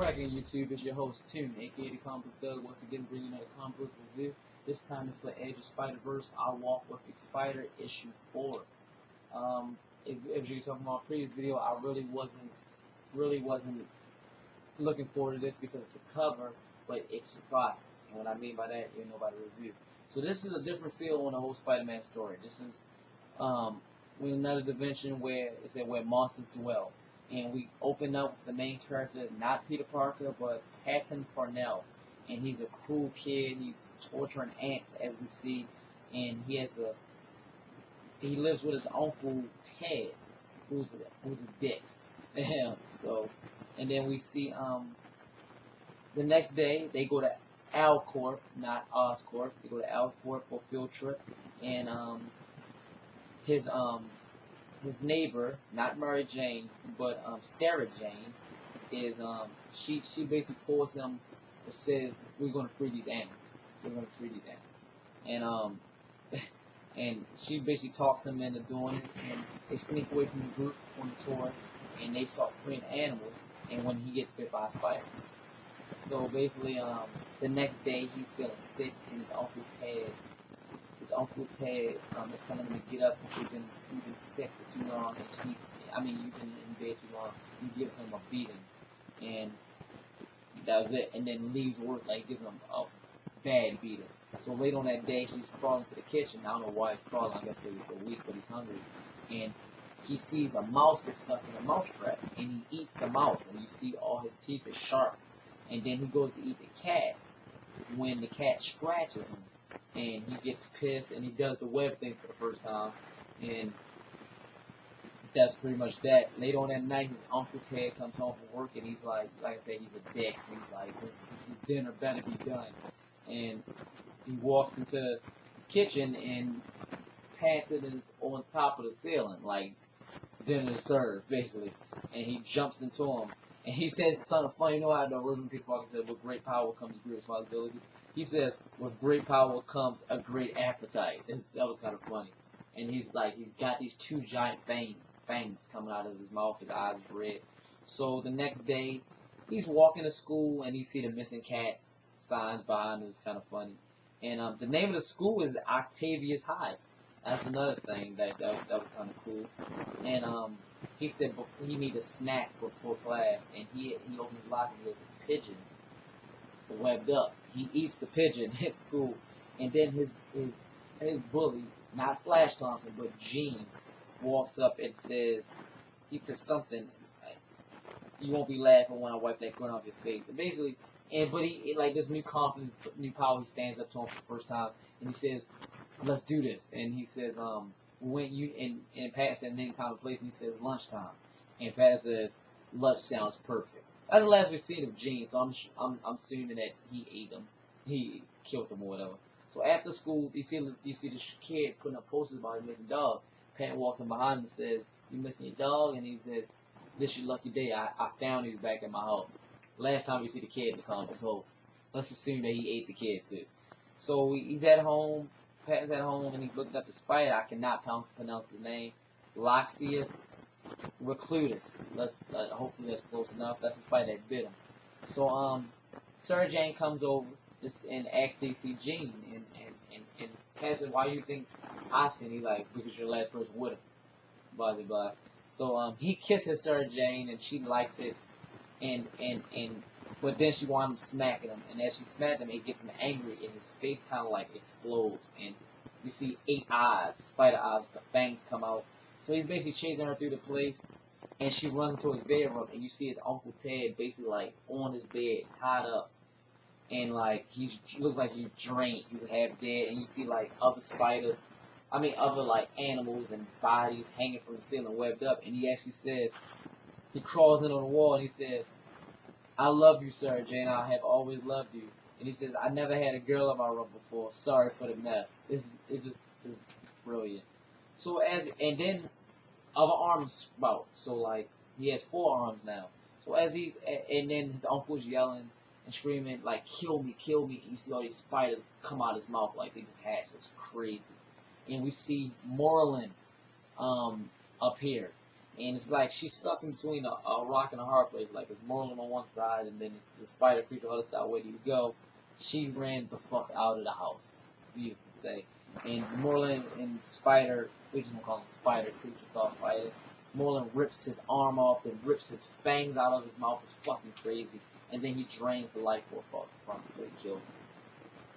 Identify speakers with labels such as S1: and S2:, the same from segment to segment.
S1: back on YouTube. It's your host, Tim, aka the Comic Book Doug, once again bringing another comic book review. This time it's for Edge of Spider-Verse. I Walk with the Spider, issue 4. If you were talking about previous video, I really wasn't looking forward to this because of the cover, but it surprised me. And what I mean by that, you know by the review. So this is a different feel on the whole Spider-Man story. This is with another dimension where it said where monsters dwell. And we open up with the main character, not Peter Parker, but Patton Parnell. And he's a cruel kid. He's torturing ants, as we see. And he lives with his uncle Ted, who's a dick. So, and then we see the next day they go to Alcorp, not Oscorp. They go to Alcorp for a field trip, and his neighbor, not Mary Jane, but Sarah Jane, is she basically calls him and says, we're gonna free these animals. We're gonna free these animals. And and she basically talks him into doing it, and they sneak away from the group on the tour, and they start freeing animals, and when he gets bit by a spider. So basically the next day he's feeling sick, and his Uncle Ted is telling him to get up because you've been sick for too long, and you've been in bed too long. He gives him a beating, and that was it. And then leaves work, like gives him a bad beating. So later on that day, he's crawling to the kitchen. I don't know why he's crawling. I guess because he's so weak, but he's hungry. And he sees a mouse get stuck in a mouse trap, and he eats the mouse. And you see all his teeth are sharp. And then he goes to eat the cat when the cat scratches him. And he gets pissed, and he does the web thing for the first time, and that's pretty much that. Later on that night, his Uncle Ted comes home from work, and he's like I said, he's a dick. He's like, his dinner better be done. And he walks into the kitchen, and Patton is on top of the ceiling, like dinner is served, basically. And he jumps into him, and he says something funny. You know how the original Peter Parker said, with great power comes great responsibility. He says, with great power comes a great appetite. That was kind of funny. And he's got these two giant fangs coming out of his mouth. His eyes is red. So the next day, he's walking to school, and he see the missing cat signs behind him. It's kind of funny. And the name of the school is Octavius High. That's another thing that was kind of cool. And he said he need a snack before class, and he opens his locker and he has a pigeon webbed up. He eats the pigeon at school, and then his bully, not Flash Thompson, but Gene, walks up and he says something like, "You won't be laughing when I wipe that grin off your face." And basically, but he like this new confidence, new power. He stands up to him for the first time, and he says, "Let's do this." And he says, "When you," and Pat said, "Name, time, and place." And he says, "Lunchtime." And Pat says, "Lunch sounds perfect." That's the last we've seen of Gene, so I'm assuming that he ate them, he killed them or whatever. So after school, you see this kid putting up posters about his missing dog. Pat walks in behind him and says, "You missing your dog?" And he says, "This your lucky day. I found him back at my house." Last time we see the kid in the comics, so let's assume that he ate the kid too. So he's at home. Pat's at home, and he's looking up the spider. I cannot pronounce his name. Loxius Reclutus. Hopefully that's close enough. That's the spider that bit him. So Sarah Jane comes over and asks DC Gene, and Pat says, "Why do you think I've seen?" He's like, "Because you're the last person with him." Blah blah blah. So he kisses Sarah Jane, and she likes it, but then she wants him smacking him, and as she smacked him, it gets him angry, and his face kind of like explodes, and you see 8 eyes, spider eyes, the fangs come out. So he's basically chasing her through the place, and she runs into his bedroom, and you see his Uncle Ted basically like on his bed, tied up, and like he looks like he's drained, he's half dead, and you see like other other like animals and bodies hanging from the ceiling, webbed up, and he actually says, he crawls in on the wall, and he says, "I love you, Sarah Jane. I have always loved you." And he says, "I never had a girl in my room before. Sorry for the mess." It's brilliant. So and then other arms sprout. So like he has 4 arms now. So and then his uncle's yelling and screaming like, "Kill me, kill me!" And you see all these spiders come out of his mouth like they just hatched. It's crazy. And we see Moreland up here, and it's like she's stuck in between a rock and a hard place. Like it's Merlin on one side, and then it's the spider creature on the other side. Where do you go? She ran the fuck out of the house, needless to say. And Merlin and Spider, we just gonna call him Spider creature, start fighting. Merlin rips his arm off and rips his fangs out of his mouth. It's fucking crazy. And then he drains the life force from him, so he kills him.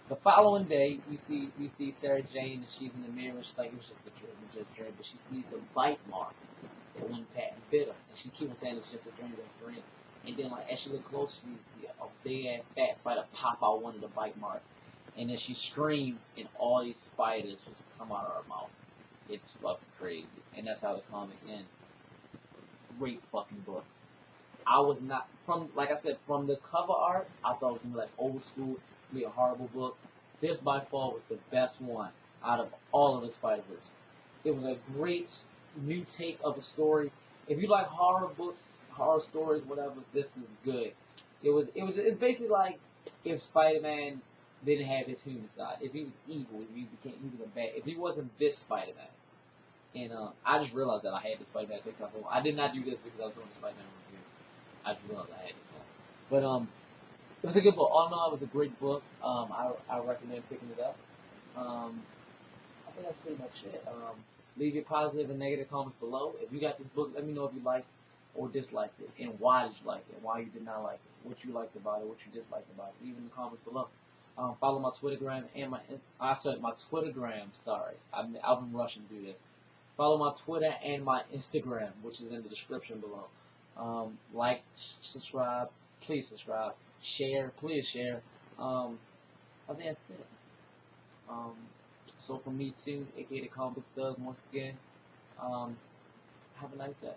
S1: The following day, we see Sarah Jane, and she's in the mirror, and she's like, it was just a dream, but she sees the bite mark that when Patton bit her, and she keeps on saying it's just a dream. And then, like, as she look close, she see a big ass fat spider pop out one of the bite marks, and then she screams, and all these spiders just come out of her mouth. It's fucking crazy, and that's how the comic ends. Great fucking book. I was not like I said, from the cover art, I thought it was gonna be like old school. It's gonna be a horrible book. This by far was the best one out of all of the Spider-Verse. It was a great new take of a story. If you like horror books, horror stories, whatever, this is good. It's basically like if Spider-Man didn't have his human side. If he was evil, he was a bad. If he wasn't this Spider-Man. And I just realized that I had the Spider-Man take cover. I did not do this because I was doing the Spider-Man review. I just realized I had this one. But it was a good book. All in all, it was a great book. I recommend picking it up. I think that's pretty much it. Leave your positive and negative comments below. If you got this book, let me know if you liked or disliked it, and why did you like it, why you did not like it, what you liked about it, what you disliked about it. Leave in the comments below. Follow my Twittergram and my my Twittergram. Sorry, I've been rushing to do this. Follow my Twitter and my Instagram, which is in the description below. Like, subscribe, please subscribe, share, please share. I think that's it. So from me too, aka the Comic Book Thug, once again, have a nice day.